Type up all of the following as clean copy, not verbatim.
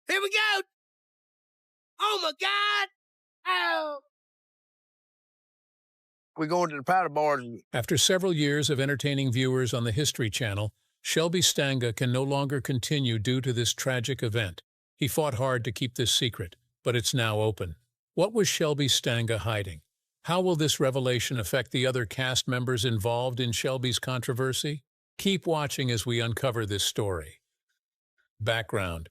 Here we go. Oh, my God. Oh. We're going to the powder bar. After several years of entertaining viewers on the History Channel, Shelby Stanga can no longer continue due to this tragic event. He fought hard to keep this secret, but it's now open. What was Shelby Stanga hiding? How will this revelation affect the other cast members involved in Shelby's controversy? Keep watching as we uncover this story. Background.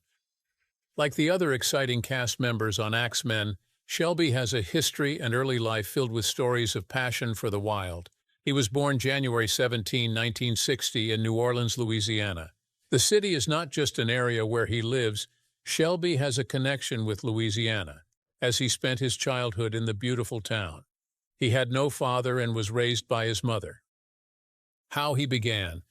Like the other exciting cast members on X-Men, Shelby has a history and early life filled with stories of passion for the wild. He was born January 17, 1960 in New Orleans, Louisiana. The city is not just an area where he lives. Shelby has a connection with Louisiana, as he spent his childhood in the beautiful town. He had no father and was raised by his mother. How he began.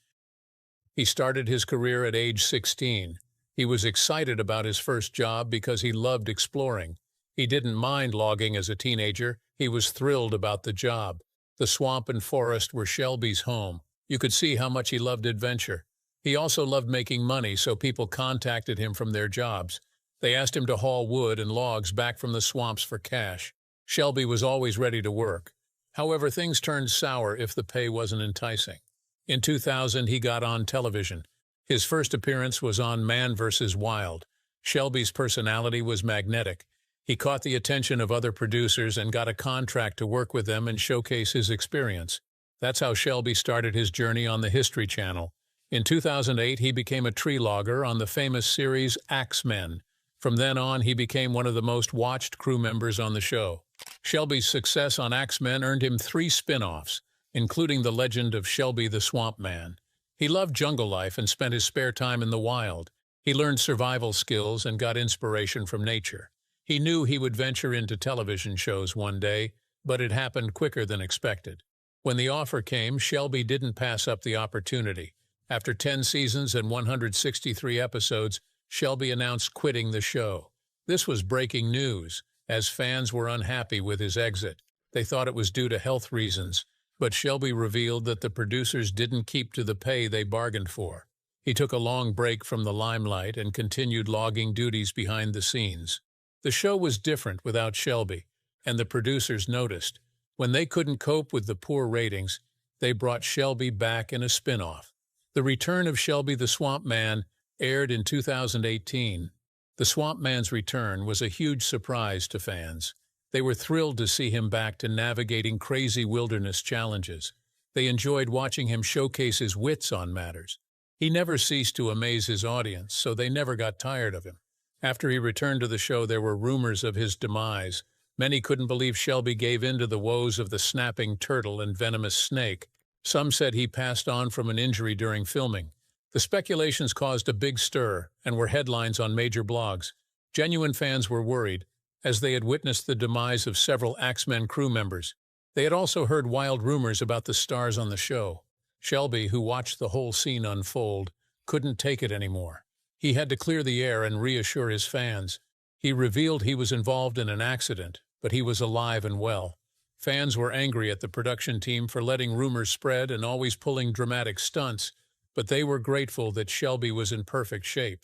He started his career at age 16. He was excited about his first job because he loved exploring. He didn't mind logging as a teenager. He was thrilled about the job. The swamp and forest were Shelby's home. You could see how much he loved adventure. He also loved making money, so people contacted him from their jobs. They asked him to haul wood and logs back from the swamps for cash. Shelby was always ready to work. However, things turned sour if the pay wasn't enticing. In 2000, he got on television. His first appearance was on Man vs. Wild. Shelby's personality was magnetic. He caught the attention of other producers and got a contract to work with them and showcase his experience. That's how Shelby started his journey on the History Channel. In 2008, he became a tree logger on the famous series X-Men. From then on, he became one of the most watched crew members on the show. Shelby's success on X-Men earned him 3 spin-offs, including the legend of Shelby the Swamp Man. He loved jungle life and spent his spare time in the wild. He learned survival skills and got inspiration from nature. He knew he would venture into television shows one day, but it happened quicker than expected. When the offer came, Shelby didn't pass up the opportunity. After 10 seasons and 163 episodes, Shelby announced quitting the show. This was breaking news, as fans were unhappy with his exit. They thought it was due to health reasons, but Shelby revealed that the producers didn't keep to the pay they bargained for. He took a long break from the limelight and continued logging duties behind the scenes. The show was different without Shelby, and the producers noticed. When they couldn't cope with the poor ratings, they brought Shelby back in a spin-off. The Return of Shelby the Swamp Man aired in 2018. The Swamp Man's return was a huge surprise to fans. They were thrilled to see him back to navigating crazy wilderness challenges. They enjoyed watching him showcase his wits on matters. He never ceased to amaze his audience, so they never got tired of him. After he returned to the show, there were rumors of his demise. Many couldn't believe Shelby gave in to the woes of the snapping turtle and venomous snake. Some said he passed on from an injury during filming. The speculations caused a big stir and were headlines on major blogs. Genuine fans were worried, as they had witnessed the demise of several X-Men crew members. They had also heard wild rumors about the stars on the show. Shelby, who watched the whole scene unfold, couldn't take it anymore. He had to clear the air and reassure his fans. He revealed he was involved in an accident, but he was alive and well. Fans were angry at the production team for letting rumors spread and always pulling dramatic stunts, but they were grateful that Shelby was in perfect shape.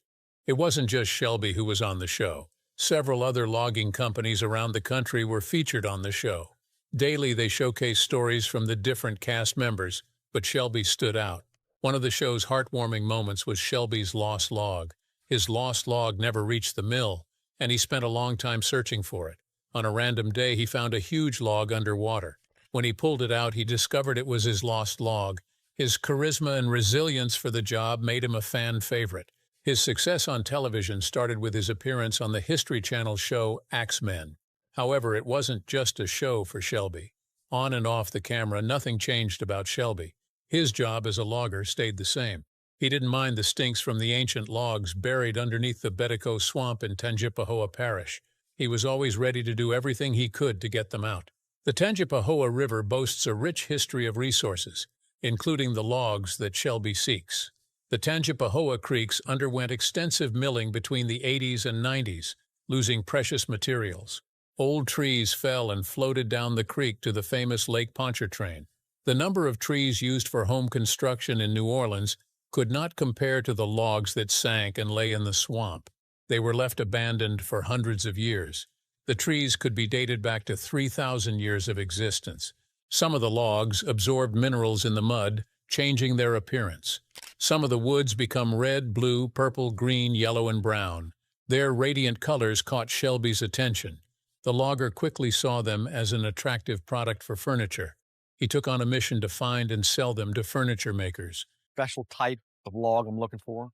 It wasn't just Shelby who was on the show. Several other logging companies around the country were featured on the show. Daily, they showcased stories from the different cast members, but Shelby stood out. One of the show's heartwarming moments was Shelby's lost log. His lost log never reached the mill, and he spent a long time searching for it. On a random day, he found a huge log underwater. When he pulled it out, he discovered it was his lost log. His charisma and resilience for the job made him a fan favorite. His success on television started with his appearance on the History Channel show X-Men. However, it wasn't just a show for Shelby. On and off the camera, nothing changed about Shelby. His job as a logger stayed the same. He didn't mind the stinks from the ancient logs buried underneath the Betico swamp in Tangipahoa Parish. He was always ready to do everything he could to get them out. The Tangipahoa River boasts a rich history of resources, including the logs that Shelby seeks. The Tangipahoa creeks underwent extensive milling between the 80s and 90s, losing precious materials. Old trees fell and floated down the creek to the famous Lake Pontchartrain. The number of trees used for home construction in New Orleans could not compare to the logs that sank and lay in the swamp. They were left abandoned for hundreds of years. The trees could be dated back to 3,000 years of existence. Some of the logs absorbed minerals in the mud, changing their appearance. Some of the woods become red, blue, purple, green, yellow, and brown. Their radiant colors caught Shelby's attention. The logger quickly saw them as an attractive product for furniture. He took on a mission to find and sell them to furniture makers. Special type of log I'm looking for.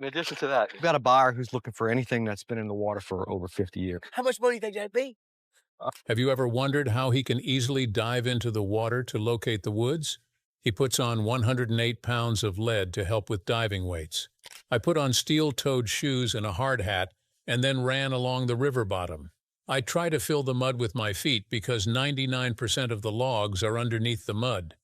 In addition to that, we've got a buyer who's looking for anything that's been in the water for over 50 years. How much money do you think that'd be? Have you ever wondered how he can easily dive into the water to locate the woods? He puts on 108 pounds of lead to help with diving weights. I put on steel-toed shoes and a hard hat and then ran along the river bottom. I try to fill the mud with my feet because 99% of the logs are underneath the mud.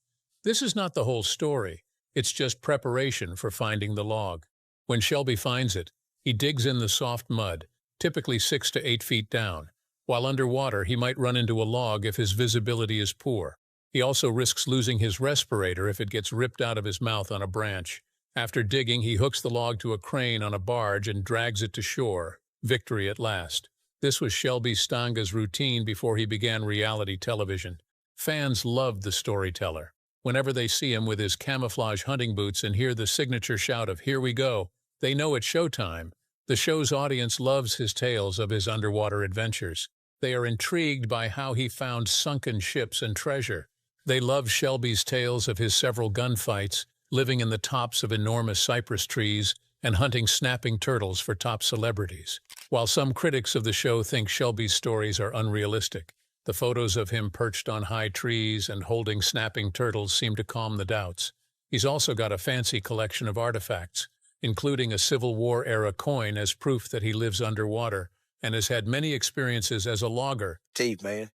This is not the whole story. It's just preparation for finding the log. When Shelby finds it, he digs in the soft mud, typically 6 to 8 feet down. While underwater, he might run into a log if his visibility is poor. He also risks losing his respirator if it gets ripped out of his mouth on a branch. After digging, he hooks the log to a crane on a barge and drags it to shore. Victory at last. This was Shelby Stanga's routine before he began reality television. Fans loved the storyteller. Whenever they see him with his camouflage hunting boots and hear the signature shout of "Here we go," they know it's showtime. The show's audience loves his tales of his underwater adventures. They are intrigued by how he found sunken ships and treasure. They love Shelby's tales of his several gunfights, living in the tops of enormous cypress trees, and hunting snapping turtles for top celebrities. While some critics of the show think Shelby's stories are unrealistic, the photos of him perched on high trees and holding snapping turtles seem to calm the doubts. He's also got a fancy collection of artifacts, including a Civil War-era coin as proof that he lives underwater and has had many experiences as a logger. Teeth, man.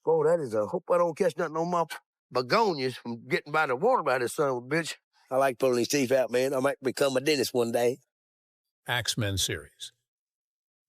Oh, that is a... Hope I don't catch nothing on my begonias from getting by the water by this son of a bitch. I like pulling these teeth out, man. I might become a dentist one day. Axemen series.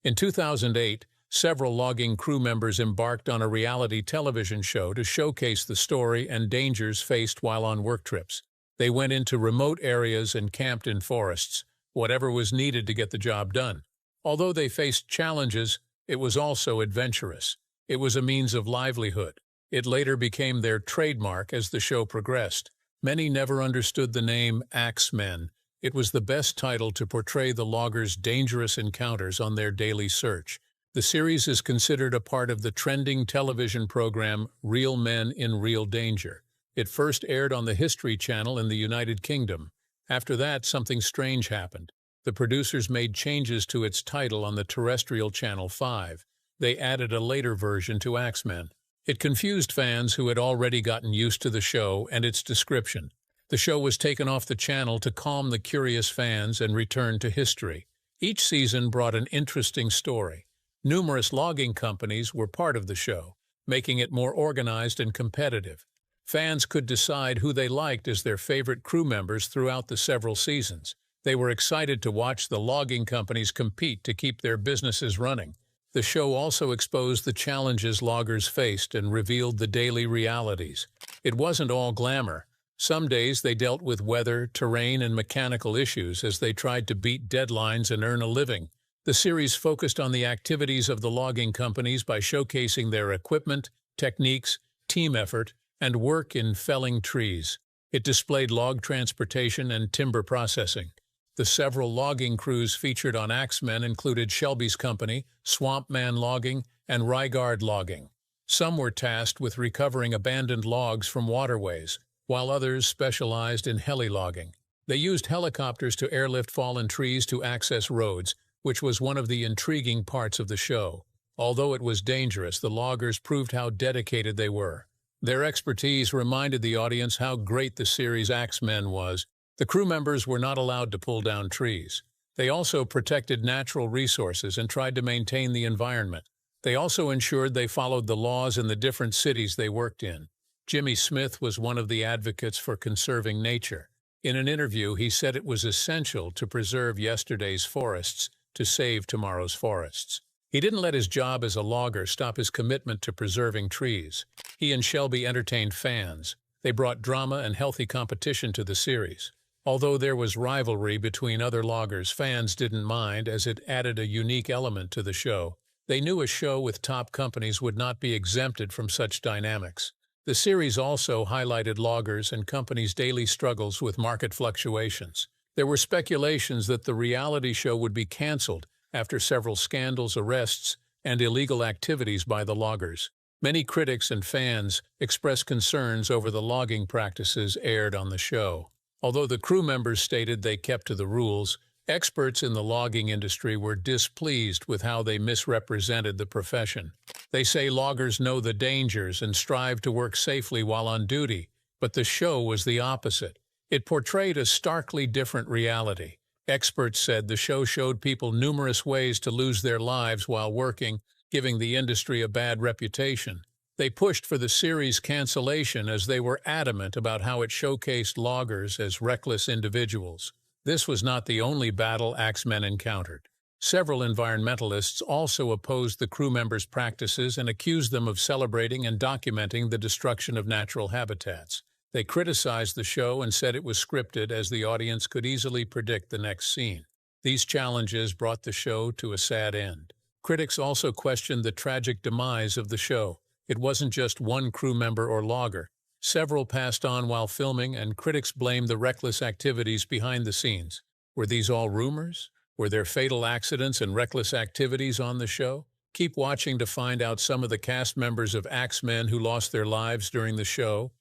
In 2008, several logging crew members embarked on a reality television show to showcase the story and dangers faced while on work trips. They went into remote areas and camped in forests, whatever was needed to get the job done. Although they faced challenges, it was also adventurous. It was a means of livelihood. It later became their trademark as the show progressed. Many never understood the name Axemen. It was the best title to portray the loggers' dangerous encounters on their daily search. The series is considered a part of the trending television program Real Men in Real Danger. It first aired on the History Channel in the United Kingdom. After that, something strange happened. The producers made changes to its title on the terrestrial Channel 5. They added a later version to Axemen. It confused fans who had already gotten used to the show and its description. The show was taken off the channel to calm the curious fans and return to history. Each season brought an interesting story. Numerous logging companies were part of the show, making it more organized and competitive. Fans could decide who they liked as their favorite crew members throughout the several seasons. They were excited to watch the logging companies compete to keep their businesses running. The show also exposed the challenges loggers faced and revealed the daily realities. It wasn't all glamour. Some days they dealt with weather, terrain, and mechanical issues as they tried to beat deadlines and earn a living. The series focused on the activities of the logging companies by showcasing their equipment, techniques, team effort, and work in felling trees. It displayed log transportation and timber processing. The several logging crews featured on Axemen included Shelby's company, Swamp Man Logging, and Rygaard Logging. Some were tasked with recovering abandoned logs from waterways, while others specialized in heli logging. They used helicopters to airlift fallen trees to access roads, which was one of the intriguing parts of the show. Although it was dangerous, the loggers proved how dedicated they were. Their expertise reminded the audience how great the series Axemen was. The crew members were not allowed to pull down trees. They also protected natural resources and tried to maintain the environment. They also ensured they followed the laws in the different cities they worked in. Jimmy Smith was one of the advocates for conserving nature. In an interview, he said it was essential to preserve yesterday's forests to save tomorrow's forests. He didn't let his job as a logger stop his commitment to preserving trees. He and Shelby entertained fans. They brought drama and healthy competition to the series. Although there was rivalry between other loggers, fans didn't mind as it added a unique element to the show. They knew a show with top companies would not be exempted from such dynamics. The series also highlighted loggers and companies' daily struggles with market fluctuations. There were speculations that the reality show would be canceled after several scandals, arrests, and illegal activities by the loggers. Many critics and fans expressed concerns over the logging practices aired on the show. Although the crew members stated they kept to the rules, experts in the logging industry were displeased with how they misrepresented the profession. They say loggers know the dangers and strive to work safely while on duty, but the show was the opposite. It portrayed a starkly different reality. Experts said the show showed people numerous ways to lose their lives while working, giving the industry a bad reputation. They pushed for the series' cancellation as they were adamant about how it showcased loggers as reckless individuals. This was not the only battle Axemen encountered. Several environmentalists also opposed the crew members' practices and accused them of celebrating and documenting the destruction of natural habitats. They criticized the show and said it was scripted as the audience could easily predict the next scene. These challenges brought the show to a sad end. Critics also questioned the tragic demise of the show. It wasn't just one crew member or logger. Several passed on while filming, and critics blamed the reckless activities behind the scenes. Were these all rumors? Were there fatal accidents and reckless activities on the show? Keep watching to find out some of the cast members of Axemen who lost their lives during the show.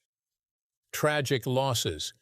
Tragic losses.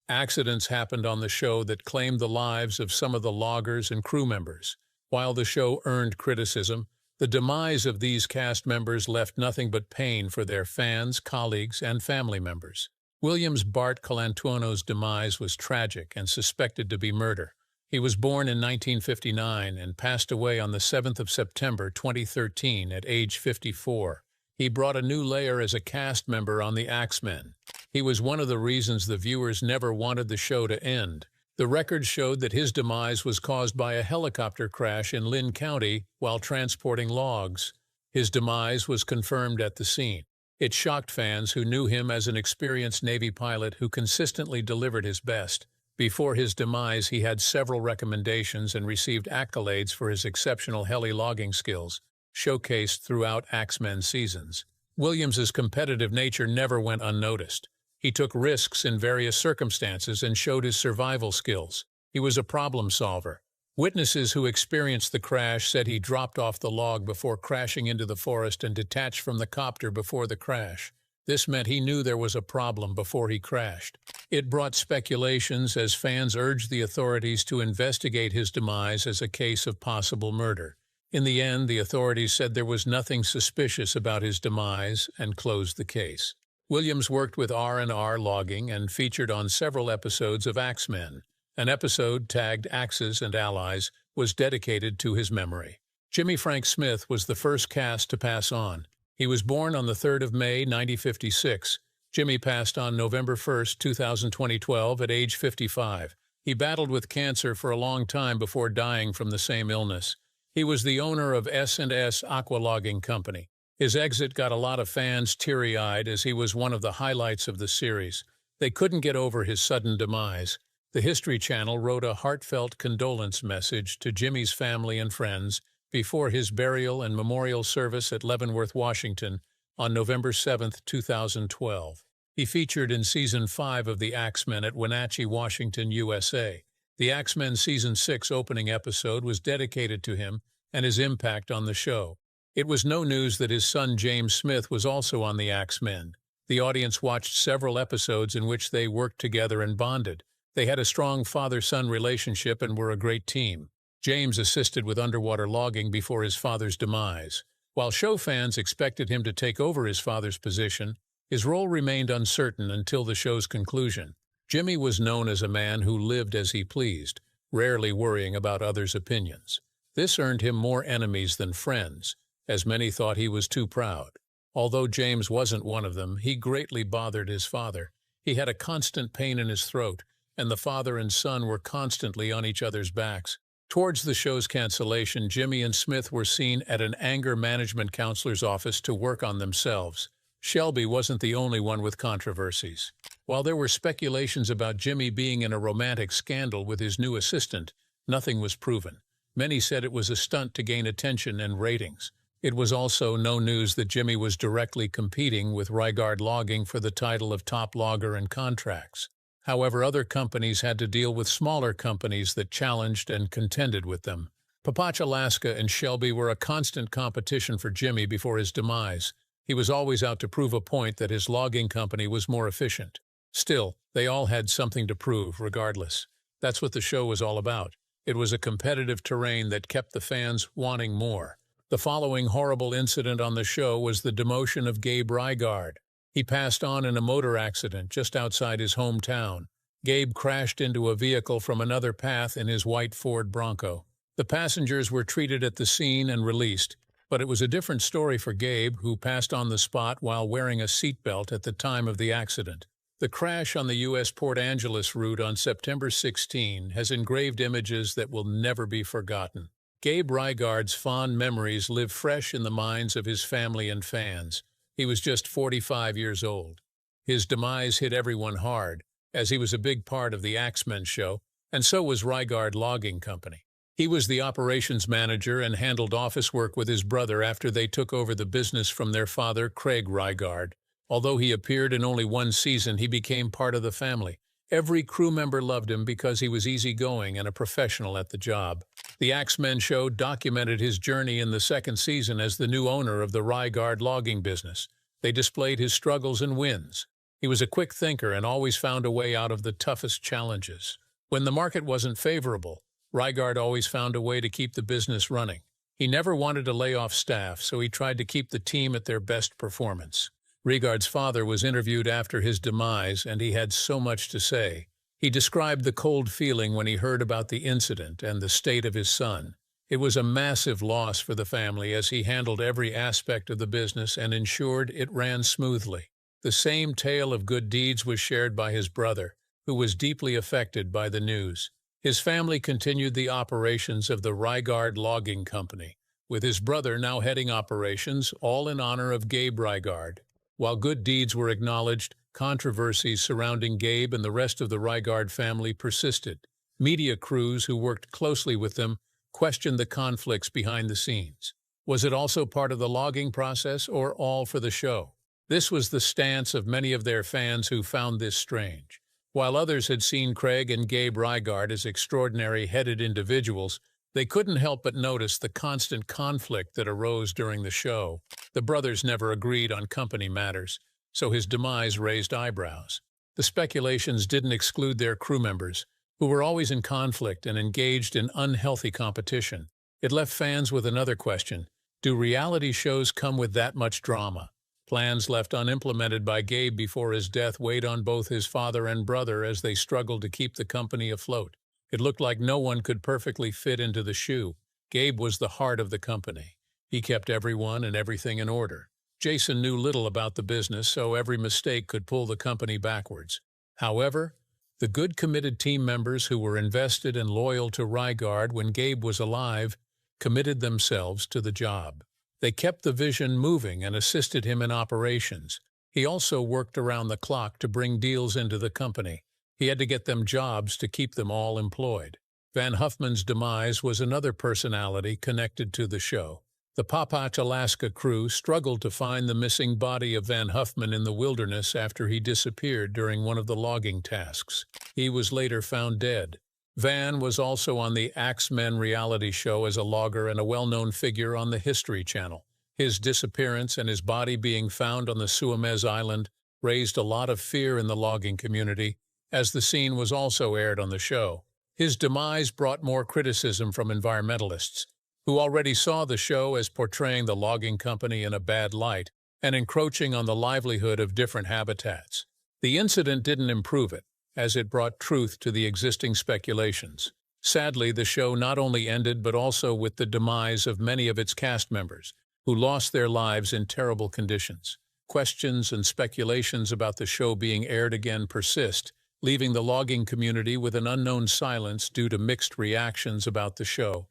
Accidents happened on the show that claimed the lives of some of the loggers and crew members. While the show earned criticism, the demise of these cast members left nothing but pain for their fans, colleagues, and family members. Williams Bart Colantuono's demise was tragic and suspected to be murder. He was born in 1959 and passed away on the 7th of September 2013 at age 54. He brought a new layer as a cast member on the Axemen. He was one of the reasons the viewers never wanted the show to end. The records showed that his demise was caused by a helicopter crash in Lynn County while transporting logs. His demise was confirmed at the scene. It shocked fans who knew him as an experienced Navy pilot who consistently delivered his best. Before his demise, he had several recommendations and received accolades for his exceptional heli logging skills, showcased throughout Axemen seasons. Williams's competitive nature never went unnoticed. He took risks in various circumstances and showed his survival skills. He was a problem solver. Witnesses who experienced the crash said he dropped off the log before crashing into the forest and detached from the copter before the crash. This meant he knew there was a problem before he crashed. It brought speculations as fans urged the authorities to investigate his demise as a case of possible murder. In the end, the authorities said there was nothing suspicious about his demise and closed the case. Williams worked with R&R Logging and featured on several episodes of Axemen. An episode, tagged Axes and Allies, was dedicated to his memory. Jimmy Frank Smith was the first cast to pass on. He was born on the 3rd of May, 1956. Jimmy passed on November 1, 2012, at age 55. He battled with cancer for a long time before dying from the same illness. He was the owner of S&S Aqua Logging Company. His exit got a lot of fans teary-eyed as he was one of the highlights of the series. They couldn't get over his sudden demise. The History Channel wrote a heartfelt condolence message to Jimmy's family and friends before his burial and memorial service at Leavenworth, Washington, on November 7, 2012. He featured in Season 5 of The Axemen at Wenatchee, Washington, USA. The Axemen Season 6 opening episode was dedicated to him and his impact on the show. It was no news that his son James Smith was also on the Axemen. The audience watched several episodes in which they worked together and bonded. They had a strong father-son relationship and were a great team. James assisted with underwater logging before his father's demise. While show fans expected him to take over his father's position, his role remained uncertain until the show's conclusion. Jimmy was known as a man who lived as he pleased, rarely worrying about others' opinions. This earned him more enemies than friends, as many thought he was too proud. Although James wasn't one of them, he greatly bothered his father. He had a constant pain in his throat, and the father and son were constantly on each other's backs. Towards the show's cancellation, Jimmy and Smith were seen at an anger management counselor's office to work on themselves. Shelby wasn't the only one with controversies. While there were speculations about Jimmy being in a romantic scandal with his new assistant, nothing was proven. Many said it was a stunt to gain attention and ratings. It was also no news that Jimmy was directly competing with Rygaard Logging for the title of top logger and contracts. However, other companies had to deal with smaller companies that challenged and contended with them. Papach Alaska and Shelby were a constant competition for Jimmy before his demise. He was always out to prove a point that his logging company was more efficient. Still, they all had something to prove, regardless. That's what the show was all about. It was a competitive terrain that kept the fans wanting more. The following horrible incident on the show was the demotion of Gabe Rygaard. He passed on in a motor accident just outside his hometown. Gabe crashed into a vehicle from another path in his white Ford Bronco. The passengers were treated at the scene and released, but it was a different story for Gabe, who passed on the spot while wearing a seatbelt at the time of the accident. The crash on the U.S. Port Angeles route on September 16 has engraved images that will never be forgotten. Gabe Rygaard's fond memories live fresh in the minds of his family and fans. He was just 45 years old. His demise hit everyone hard, as he was a big part of the Axemen show, and so was Rygaard Logging Company. He was the operations manager and handled office work with his brother after they took over the business from their father, Craig Rygaard. Although he appeared in only one season, he became part of the family. Every crew member loved him because he was easygoing and a professional at the job. The Axemen show documented his journey in the second season as the new owner of the Rygaard logging business. They displayed his struggles and wins. He was a quick thinker and always found a way out of the toughest challenges. When the market wasn't favorable, Rygaard always found a way to keep the business running. He never wanted to lay off staff, so he tried to keep the team at their best performance. Rygaard's father was interviewed after his demise, and he had so much to say. He described the cold feeling when he heard about the incident and the state of his son. It was a massive loss for the family, as he handled every aspect of the business and ensured it ran smoothly. The same tale of good deeds was shared by his brother, who was deeply affected by the news. His family continued the operations of the Rygaard Logging Company, with his brother now heading operations, all in honor of Gabe Rygaard. While good deeds were acknowledged, controversies surrounding Gabe and the rest of the Rygaard family persisted. Media crews who worked closely with them questioned the conflicts behind the scenes. Was it also part of the logging process or all for the show? This was the stance of many of their fans who found this strange. While others had seen Craig and Gabe Rygaard as extraordinary headed individuals, they couldn't help but notice the constant conflict that arose during the show. The brothers never agreed on company matters, so his demise raised eyebrows. The speculations didn't exclude their crew members, who were always in conflict and engaged in unhealthy competition. It left fans with another question: do reality shows come with that much drama? Plans left unimplemented by Gabe before his death weighed on both his father and brother as they struggled to keep the company afloat. It looked like no one could perfectly fit into the shoe. Gabe was the heart of the company. He kept everyone and everything in order. Jason knew little about the business, so every mistake could pull the company backwards. However, the good, committed team members who were invested and loyal to Rygaard when Gabe was alive committed themselves to the job. They kept the vision moving and assisted him in operations. He also worked around the clock to bring deals into the company. He had to get them jobs to keep them all employed. Van Huffman's demise was another personality connected to the show. The Papach Alaska crew struggled to find the missing body of Van Huffman in the wilderness after he disappeared during one of the logging tasks. He was later found dead. Van was also on the Axemen reality show as a logger and a well-known figure on the History Channel. His disappearance and his body being found on the Suamez Island raised a lot of fear in the logging community, as the scene was also aired on the show. His demise brought more criticism from environmentalists, who already saw the show as portraying the logging company in a bad light and encroaching on the livelihood of different habitats. The incident didn't improve it, as it brought truth to the existing speculations. Sadly, the show not only ended but also with the demise of many of its cast members, who lost their lives in terrible conditions. Questions and speculations about the show being aired again persist, leaving the logging community with an unknown silence due to mixed reactions about the show.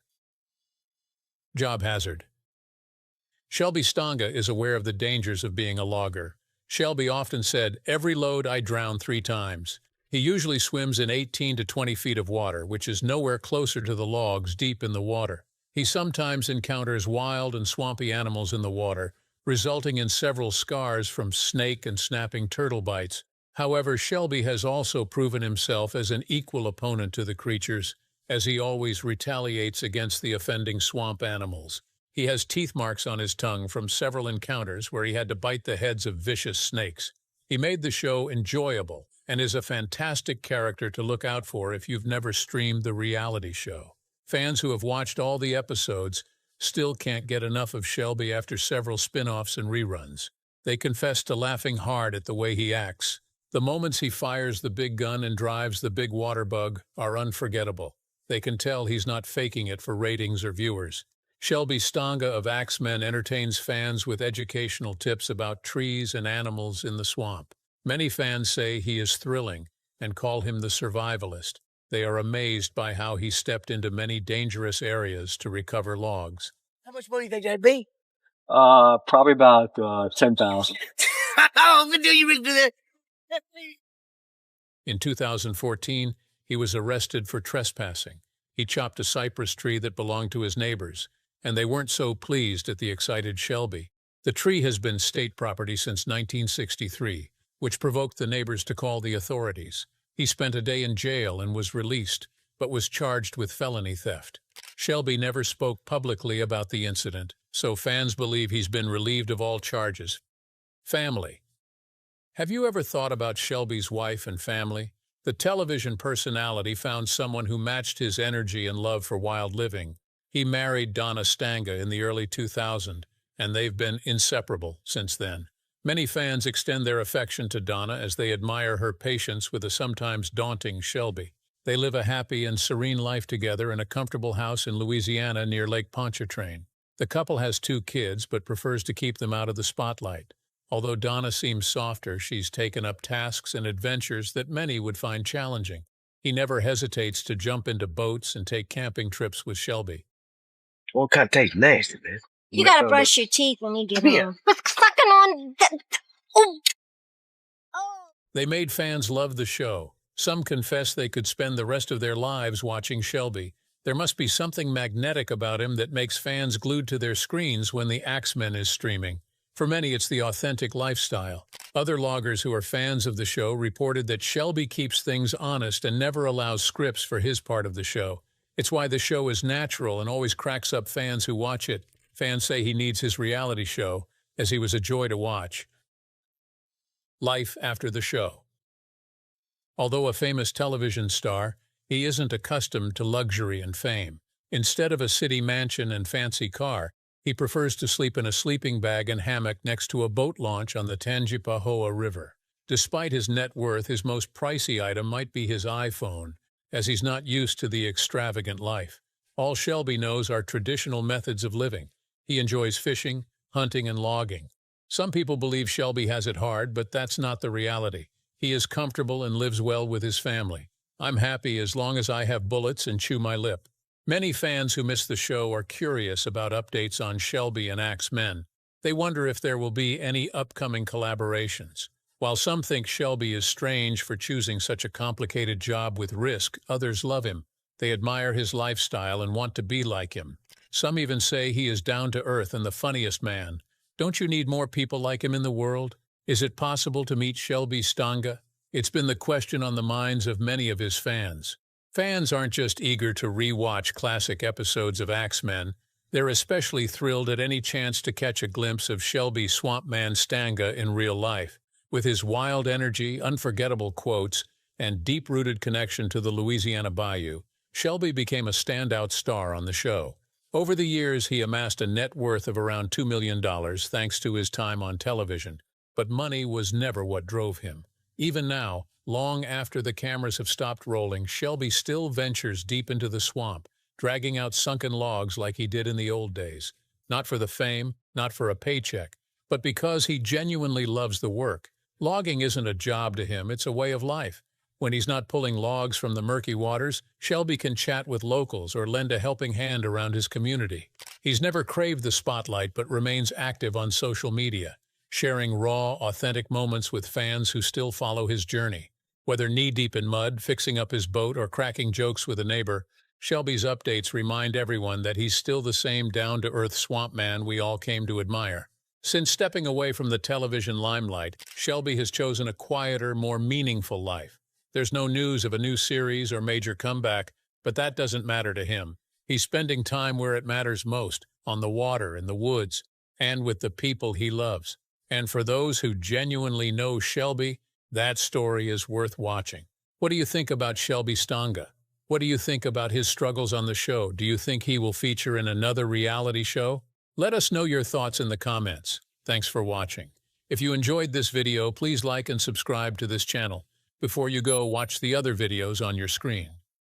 Job hazard. Shelby Stanga is aware of the dangers of being a logger. Shelby often said, "Every load I drown 3 times." He usually swims in 18 to 20 feet of water, which is nowhere closer to the logs deep in the water. He sometimes encounters wild and swampy animals in the water, resulting in several scars from snake and snapping turtle bites. However, Shelby has also proven himself as an equal opponent to the creatures, as he always retaliates against the offending swamp animals. He has teeth marks on his tongue from several encounters where he had to bite the heads of vicious snakes. He made the show enjoyable and is a fantastic character to look out for if you've never streamed the reality show. Fans who have watched all the episodes still can't get enough of Shelby after several spin-offs and reruns. They confess to laughing hard at the way he acts. The moments he fires the big gun and drives the big water bug are unforgettable. They can tell he's not faking it for ratings or viewers. Shelby Stanga of Axemen entertains fans with educational tips about trees and animals in the swamp. Many fans say he is thrilling and call him the survivalist. They are amazed by how he stepped into many dangerous areas to recover logs. How much money do you think that'd be? Probably about 10,000. How long until you do that? In 2014, he was arrested for trespassing. He chopped a cypress tree that belonged to his neighbors, and they weren't so pleased at the excited Shelby. The tree has been state property since 1963, which provoked the neighbors to call the authorities. He spent a day in jail and was released, but was charged with felony theft. Shelby never spoke publicly about the incident, so fans believe he's been relieved of all charges. Family. Have you ever thought about Shelby's wife and family? The television personality found someone who matched his energy and love for wild living. He married Donna Stanga in the early 2000s, and they've been inseparable since then. Many fans extend their affection to Donna as they admire her patience with a sometimes daunting Shelby. They live a happy and serene life together in a comfortable house in Louisiana near Lake Pontchartrain. The couple has 2 kids but prefers to keep them out of the spotlight. Although Donna seems softer, she's taken up tasks and adventures that many would find challenging. He never hesitates to jump into boats and take camping trips with Shelby. Well, it kind of tastes nasty, man. You gotta brush your teeth when you get home. But sucking on the... Oh. They made fans love the show. Some confess they could spend the rest of their lives watching Shelby. There must be something magnetic about him that makes fans glued to their screens when the Axemen is streaming. For many, it's the authentic lifestyle. Other loggers who are fans of the show reported that Shelby keeps things honest and never allows scripts for his part of the show. It's why the show is natural and always cracks up fans who watch it. Fans say he needs his reality show, as he was a joy to watch. Life after the show. Although a famous television star, he isn't accustomed to luxury and fame. Instead of a city mansion and fancy car, he prefers to sleep in a sleeping bag and hammock next to a boat launch on the Tangipahoa River. Despite his net worth, his most pricey item might be his iPhone, as he's not used to the extravagant life. All Shelby knows are traditional methods of living. He enjoys fishing, hunting, and logging. Some people believe Shelby has it hard, but that's not the reality. He is comfortable and lives well with his family. I'm happy as long as I have bullets and chew my lip. Many fans who miss the show are curious about updates on Shelby and Axemen. They wonder if there will be any upcoming collaborations. While some think Shelby is strange for choosing such a complicated job with risk, others love him. They admire his lifestyle and want to be like him. Some even say he is down to earth and the funniest man. Don't you need more people like him in the world? Is it possible to meet Shelby Stanga? It's been the question on the minds of many of his fans. Fans aren't just eager to re-watch classic episodes of Axemen. They're especially thrilled at any chance to catch a glimpse of Shelby Swampman Stanga in real life. With his wild energy, unforgettable quotes, and deep-rooted connection to the Louisiana Bayou, Shelby became a standout star on the show. Over the years, he amassed a net worth of around $2 million thanks to his time on television. But money was never what drove him. Even now, long after the cameras have stopped rolling, Shelby still ventures deep into the swamp, dragging out sunken logs like he did in the old days. Not for the fame, not for a paycheck, but because he genuinely loves the work. Logging isn't a job to him, it's a way of life. When he's not pulling logs from the murky waters, Shelby can chat with locals or lend a helping hand around his community. He's never craved the spotlight but remains active on social media. sharing raw, authentic moments with fans who still follow his journey. Whether knee-deep in mud, fixing up his boat, or cracking jokes with a neighbor, Shelby's updates remind everyone that he's still the same down-to-earth swamp man we all came to admire. Since stepping away from the television limelight, Shelby has chosen a quieter, more meaningful life. There's no news of a new series or major comeback, but that doesn't matter to him. He's spending time where it matters most, on the water, in the woods, and with the people he loves. And for those who genuinely know Shelby, that story is worth watching. What do you think about Shelby Stanga? What do you think about his struggles on the show? Do you think he will feature in another reality show? Let us know your thoughts in the comments. Thanks for watching. If you enjoyed this video, please like and subscribe to this channel. Before you go, watch the other videos on your screen.